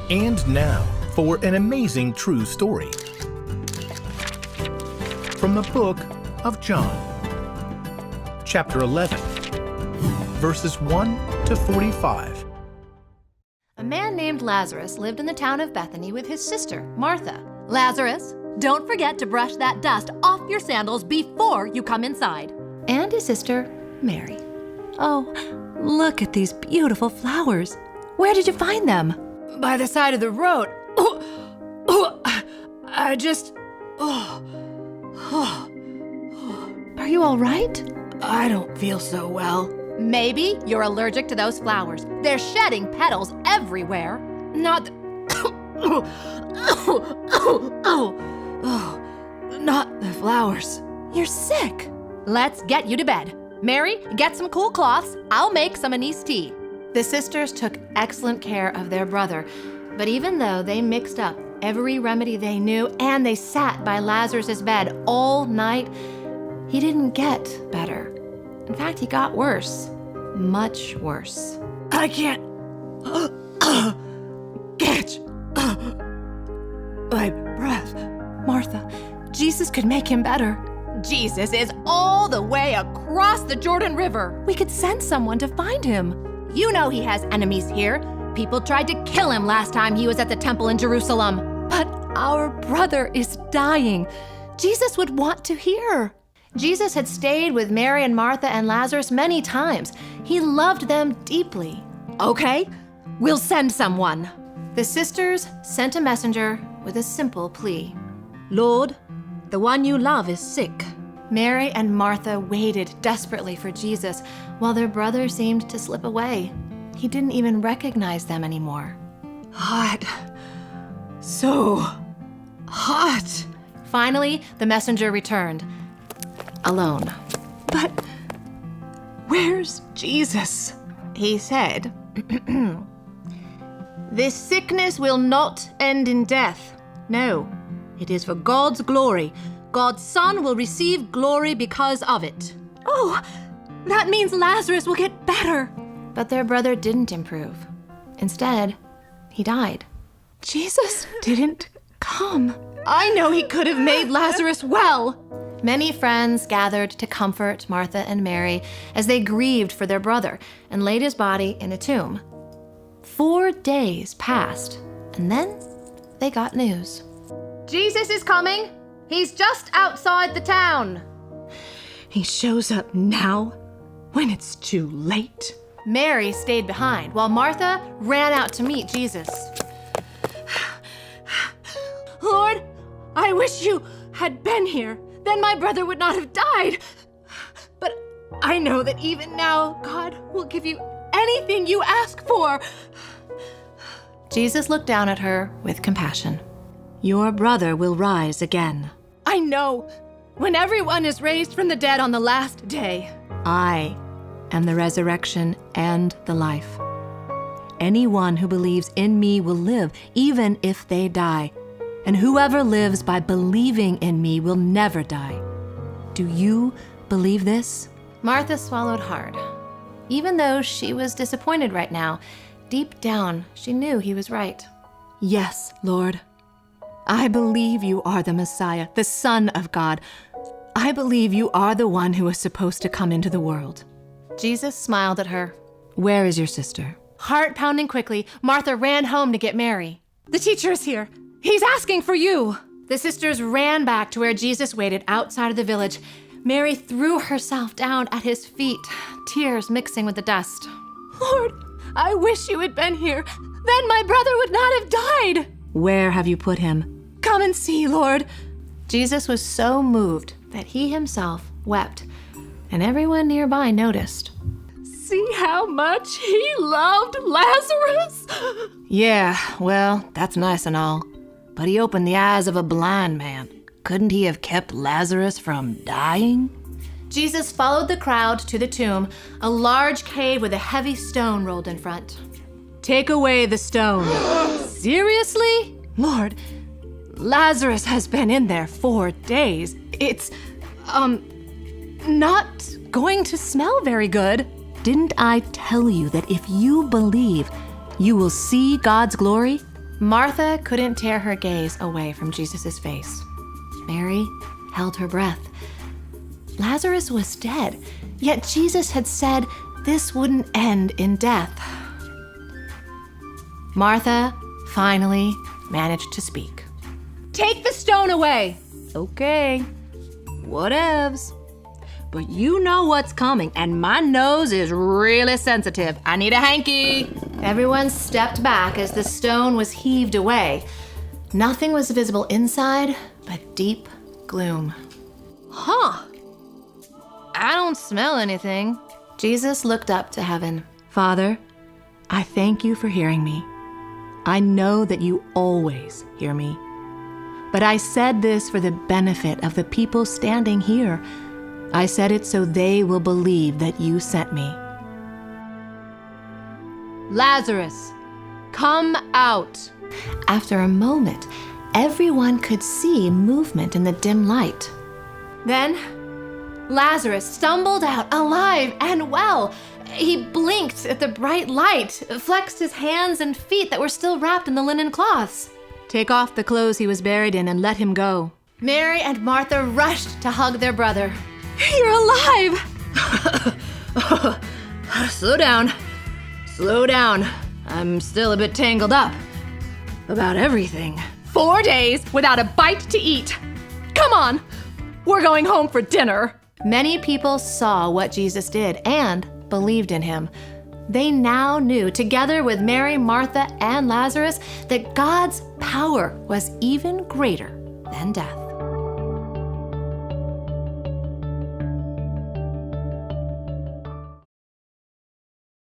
And now for an amazing true story from the book of John, chapter 11, verses 1 to 45. A man named Lazarus lived in the town of Bethany with his sister, Martha. Lazarus, don't forget to brush that dust off your sandals before you come inside. And his sister, Mary. Oh, look at these beautiful flowers. Where did you find them? By the side of the road. Are you all right? I don't feel so well. Maybe you're allergic to those flowers. They're shedding petals everywhere. Not the flowers. You're sick. Let's get you to bed. Mary, get some cool cloths. I'll make some anise tea. The sisters took excellent care of their brother, but even though they mixed up every remedy they knew and they sat by Lazarus' bed all night, he didn't get better. In fact, he got worse, much worse. I can't catch my breath. Martha, Jesus could make him better. Jesus is all the way across the Jordan River. We could send someone to find him. You know he has enemies here. People tried to kill him last time he was at the temple in Jerusalem. But our brother is dying. Jesus would want to hear. Jesus had stayed with Mary and Martha and Lazarus many times. He loved them deeply. Okay, we'll send someone. The sisters sent a messenger with a simple plea. Lord, the one you love is sick. Mary and Martha waited desperately for Jesus while their brother seemed to slip away. He didn't even recognize them anymore. Hot. So hot. Finally, the messenger returned. Alone. But where's Jesus? He said, This sickness will not end in death. No, it is for God's glory. God's Son will receive glory because of it. Oh, that means Lazarus will get better. But their brother didn't improve. Instead, he died. Jesus didn't come. I know he could have made Lazarus well. Many friends gathered to comfort Martha and Mary as they grieved for their brother and laid his body in a tomb. 4 days passed, and then they got news. Jesus is coming. He's just outside the town. He shows up now when it's too late. Mary stayed behind while Martha ran out to meet Jesus. Lord, I wish you had been here. Then my brother would not have died. But I know that even now, God will give you anything you ask for. Jesus looked down at her with compassion. Your brother will rise again. I know. When everyone is raised from the dead on the last day. I am the resurrection and the life. Anyone who believes in me will live, even if they die. And whoever lives by believing in me will never die. Do you believe this? Martha swallowed hard. Even though she was disappointed right now, deep down, she knew he was right. Yes, Lord. I believe you are the Messiah, the Son of God. I believe you are the one who is supposed to come into the world. Jesus smiled at her. Where is your sister? Heart pounding quickly, Martha ran home to get Mary. The teacher is here. He's asking for you. The sisters ran back to where Jesus waited outside of the village. Mary threw herself down at his feet, tears mixing with the dust. Lord, I wish you had been here. Then my brother would not have died. Where have you put him? Come and see, Lord. Jesus was so moved that he himself wept, and everyone nearby noticed. See how much he loved Lazarus? Yeah, well, that's nice and all. But he opened the eyes of a blind man. Couldn't he have kept Lazarus from dying? Jesus followed the crowd to the tomb, a large cave with a heavy stone rolled in front. Take away the stone. Seriously? Lord, Lazarus has been in there 4 days. It's, not going to smell very good. Didn't I tell you that if you believe, you will see God's glory? Martha couldn't tear her gaze away from Jesus' face. Mary held her breath. Lazarus was dead, yet Jesus had said this wouldn't end in death. Martha finally managed to speak. "Take the stone away!" "Okay, whatevs. But you know what's coming, and my nose is really sensitive. I need a hanky." Everyone stepped back as the stone was heaved away. Nothing was visible inside but deep gloom. "Huh. I don't smell anything." Jesus looked up to heaven. "Father, I thank you for hearing me. I know that you always hear me. But I said this for the benefit of the people standing here. I said it so they will believe that you sent me. Lazarus, come out." After a moment, everyone could see movement in the dim light. Then Lazarus stumbled out alive and well. He blinked at the bright light, flexed his hands and feet that were still wrapped in the linen cloths. "Take off the clothes he was buried in and let him go." Mary and Martha rushed to hug their brother. "You're alive!" Slow down. Slow down. I'm still a bit tangled up about everything. 4 days without a bite to eat. Come on, we're going home for dinner. Many people saw what Jesus did and believed in him. They now knew, together with Mary, Martha, and Lazarus, that God's power was even greater than death.